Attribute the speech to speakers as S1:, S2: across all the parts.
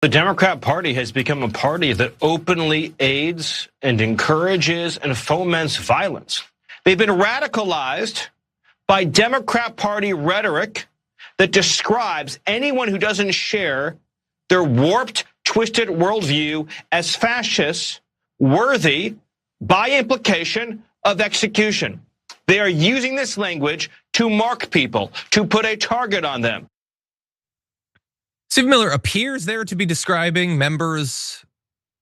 S1: The Democrat Party has become a party that openly aids and encourages and foments violence. They've been radicalized by Democrat Party rhetoric that describes anyone who doesn't share their warped, twisted worldview as fascists, worthy, by implication, of execution. They are using this language to mark people, to put a target on them.
S2: Stephen Miller appears there to be describing members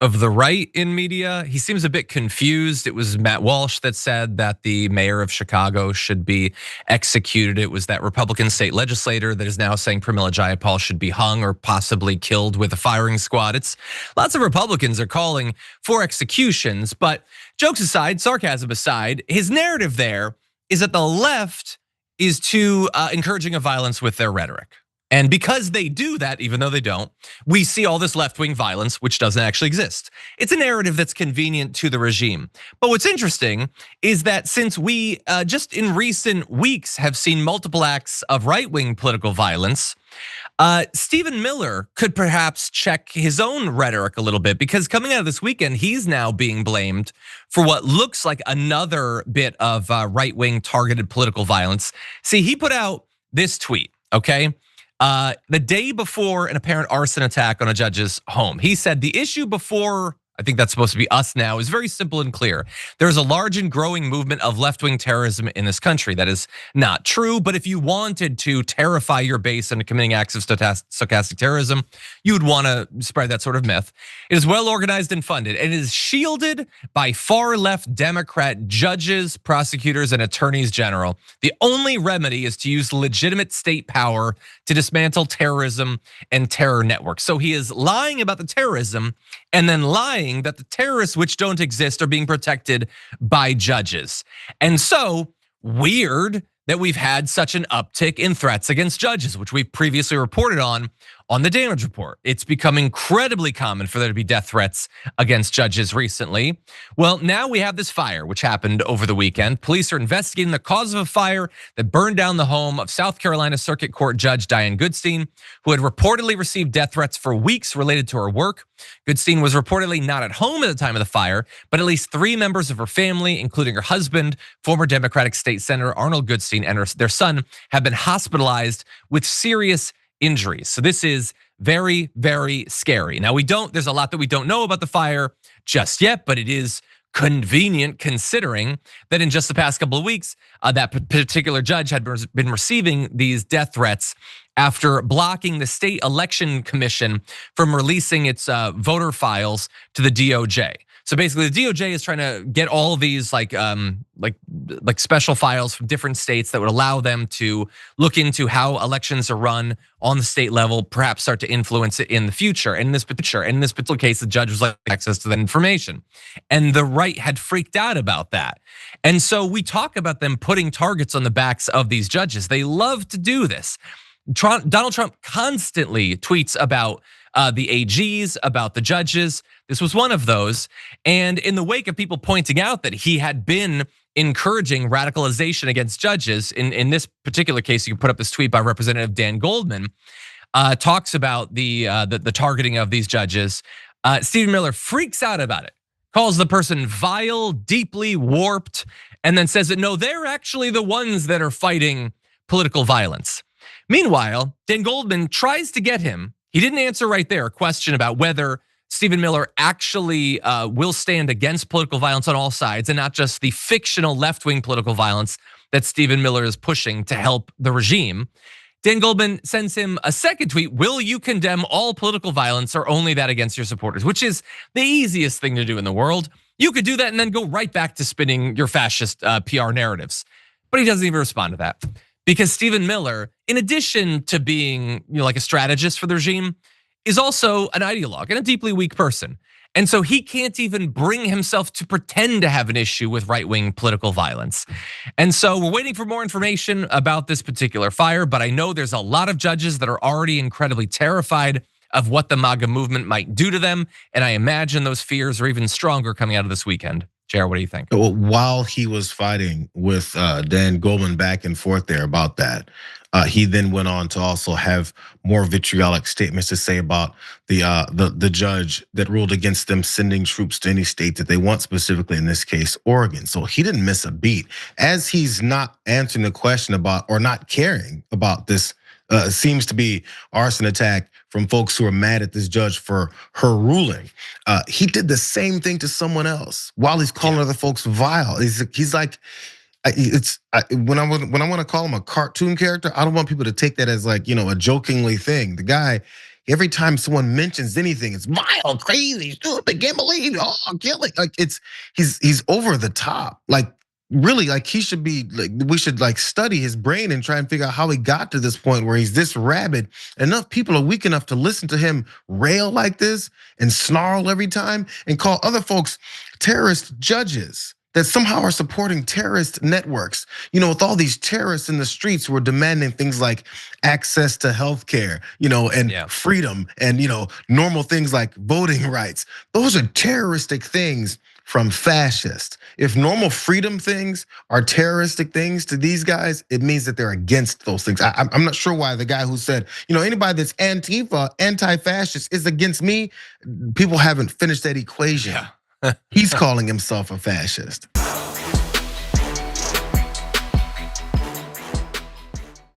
S2: of the right in media. He seems a bit confused. It was Matt Walsh that said that the mayor of Chicago should be executed. It was that Republican state legislator that is now saying Pramila Jayapal should be hung or possibly killed with a firing squad. It's lots of Republicans are calling for executions, but jokes aside, sarcasm aside, his narrative there is that the left is too encouraging of violence with their rhetoric. And because they do that, even though they don't, we see all this left-wing violence, which doesn't actually exist. It's a narrative that's convenient to the regime. But what's interesting is that since we just in recent weeks have seen multiple acts of right-wing political violence, Stephen Miller could perhaps check his own rhetoric a little bit, because coming out of this weekend, he's now being blamed for what looks like another bit of right-wing targeted political violence. See, he put out this tweet, okay? The day before an apparent arson attack on a judge's home. He said the issue before, I think that's supposed to be us now, is very simple and clear. There's a large and growing movement of left-wing terrorism in this country. That is not true, but if you wanted to terrify your base into committing acts of stochastic terrorism, you would want to spread that sort of myth. It is well organized and funded. It is shielded by far-left Democrat judges, prosecutors, and attorneys general. The only remedy is to use legitimate state power to dismantle terrorism and terror networks. So he is lying about the terrorism and then lying that the terrorists which don't exist are being protected by judges. And so weird that we've had such an uptick in threats against judges, which we've previously reported on the damage report. It's become incredibly common for there to be death threats against judges recently. Well, now we have this fire, which happened over the weekend. Police are investigating the cause of a fire that burned down the home of South Carolina Circuit Court Judge Diane Goodstein, who had reportedly received death threats for weeks related to her work. Goodstein was reportedly not at home at the time of the fire, but at least 3 members of her family, including her husband, former Democratic State Senator Arnold Goodstein, and their son have been hospitalized with serious injuries. So this is very, very scary. Now there's a lot that we don't know about the fire just yet, but it is convenient considering that in just the past couple of weeks, that particular judge had been receiving these death threats after blocking the state election commission from releasing its voter files to the DOJ. So basically, the DOJ is trying to get all of these like special files from different states that would allow them to look into how elections are run on the state level, perhaps start to influence it in the future. And in this particular case, the judge was like access to that information, and the right had freaked out about that. And so we talk about them putting targets on the backs of these judges. They love to do this. Donald Trump constantly tweets about the AGs, about the judges. This was one of those. And in the wake of people pointing out that he had been encouraging radicalization against judges, in this particular case, you can put up this tweet by Representative Dan Goldman, talks about the targeting of these judges. Stephen Miller freaks out about it, calls the person vile, deeply warped, and then says that no, they're actually the ones that are fighting political violence. Meanwhile, Dan Goldman tries to get him. He didn't answer right there a question about whether Stephen Miller actually will stand against political violence on all sides and not just the fictional left-wing political violence that Stephen Miller is pushing to help the regime. Dan Goldman sends him a second tweet: will you condemn all political violence or only that against your supporters? Which is the easiest thing to do in the world. You could do that and then go right back to spinning your fascist PR narratives. But he doesn't even respond to that. Because Stephen Miller, in addition to being like a strategist for the regime, is also an ideologue and a deeply weak person. And so he can't even bring himself to pretend to have an issue with right-wing political violence. And so we're waiting for more information about this particular fire, but I know there's a lot of judges that are already incredibly terrified of what the MAGA movement might do to them. And I imagine those fears are even stronger coming out of this weekend. Jared, what do you think?
S3: While he was fighting with Dan Goldman back and forth there about that, he then went on to also have more vitriolic statements to say about the judge that ruled against them sending troops to any state that they want, specifically in this case, Oregon. So he didn't miss a beat. As he's not answering the question about or not caring about this, seems to be arson attack from folks who are mad at this judge for her ruling. He did the same thing to someone else while he's calling other folks vile. He's like, when I want to call him a cartoon character, I don't want people to take that as like, a jokingly thing. The guy, every time someone mentions anything, it's vile, crazy, stupid, can't believe, killing. Like he's over the top. Like really, like he should be like, we should like study his brain and try and figure out how he got to this point where he's this rabid. Enough people are weak enough to listen to him rail like this and snarl every time and call other folks terrorist judges that somehow are supporting terrorist networks. With all these terrorists in the streets who are demanding things like access to healthcare, and freedom and normal things like voting rights. Those are terroristic things from fascists. If normal freedom things are terroristic things to these guys, it means that they're against those things. I'm not sure why the guy who said, anybody that's Antifa, anti-fascist is against me, people haven't finished that equation. He's calling himself a fascist.